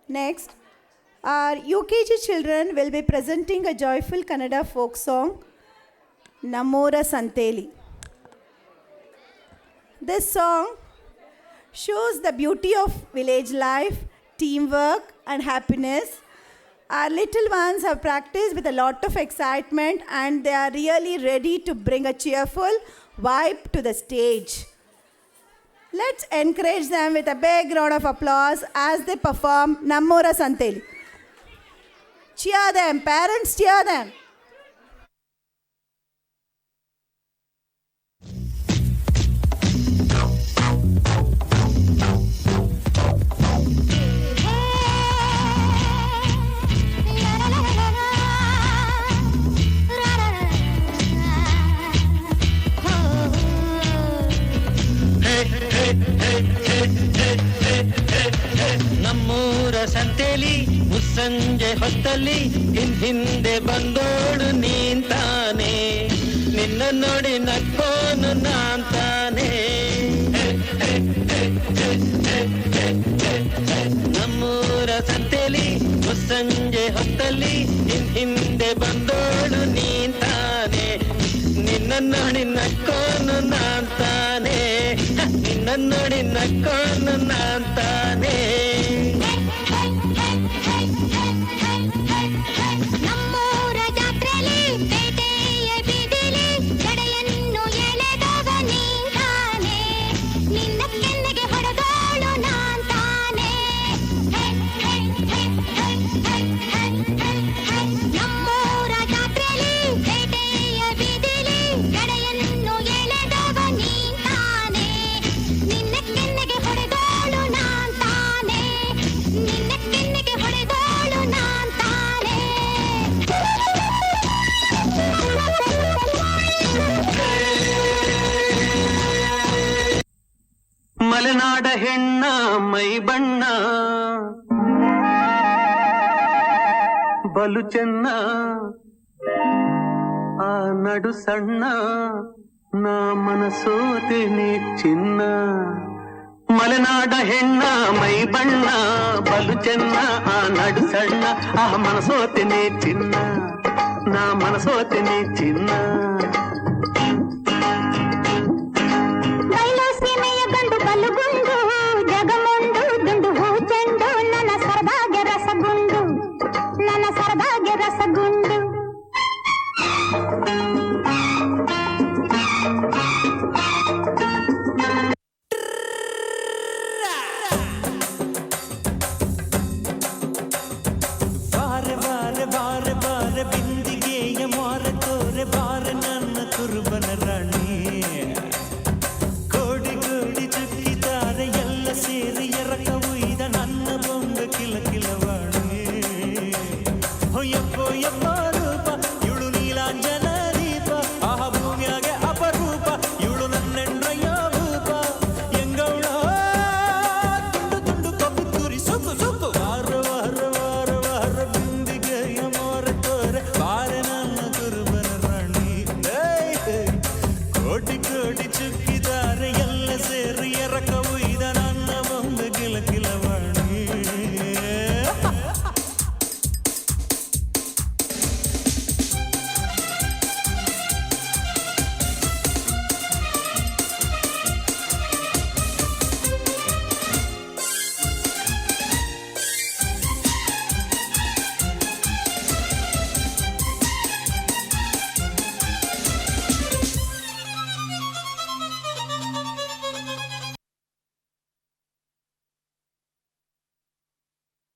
Next, our UKG children will be presenting a joyful Kannada folk song, Nammora Santeli. This song shows the beauty of village life, teamwork, and happiness. Our little ones have practiced with a lot of excitement and they are really ready to bring a cheerful vibe to the stage. Let's encourage them with a big round of applause as they perform Nammora Santeli. Cheer them, parents, cheer them. ನಮ್ಮೂರ ಸಂತೆಲಿ ಮುಸ್ಸಂಜೆ ಹೊತ್ತಲ್ಲಿ ಹಿಂದೆ ಬಂದೋಡು ನೀಂತಾನೆ ನಿನ್ನ ನೋಡಿ ನಕ್ಕೋನು ನಾಂತಾನೆ ನಮ್ಮೂರ ಸಂತೆಲಿ ಮುಸ್ಸಂಜೆ ಹೊತ್ತಲ್ಲಿ ಹಿಂದೆ ಬಂದೋಡು ನೀಂತಾನೆ ನಿನ್ನ ನೋಡಿ ನಕ್ಕೋನು ನಾಂತಾನೆ ನಿನ್ನ ನೋಡಿ ನಕ್ಕೋನು ನಾಂತಾನೆ ನಮ್ಮೂರ ಜಾತ್ರೆಲಿ ಪೇಟೆಯ ಬೀದಿಲಿ ಜಡೆಯನ್ನು ಎಳೆದವ ನೀಂತಾನೆ ನಿನ್ನ ಕೆನ್ನೆಗೆ ಹೊಡೆದೋಳು ನಾಂತಾನೆ ನಮ್ಮೂರ ಜಾತ್ರೆಲಿ ಪೇಟೆಯ ಬೀದಿಲಿ ಜಡೆಯನ್ನು ಎಳೆದವ ನೀಂತಾನೆ ನಿನ್ನ ಕೆನ್ನೆಗೆ ಹೊಡೆದೋಳು ನಾಂತಾನೆ ನಿನ್ನ ಕೆನ್ನೆಗೆ ಹೊಡೆದೋಳು ನಾಂತಾನೆ ಮಲೆನಾಡ ಹೆಣ್ಣ ಮೈ ಬಣ್ಣ ಬಲು ಚೆನ್ನ ಆ ನಡು ಸಣ್ಣ ನಾ ಮನಸೋತಿನಿ ಚಿನ್ನ ಮಲೆನಾಡ ಹೆಣ್ಣ ಮೈ ಬಣ್ಣ ಬಲು ಚೆನ್ನ ಆ ನಡು ಸಣ್ಣ ಆ ಮನಸೋತಿನಿ ಚಿನ್ನ ನಾ ಮನಸೋತಿನಿ ಚಿನ್ನ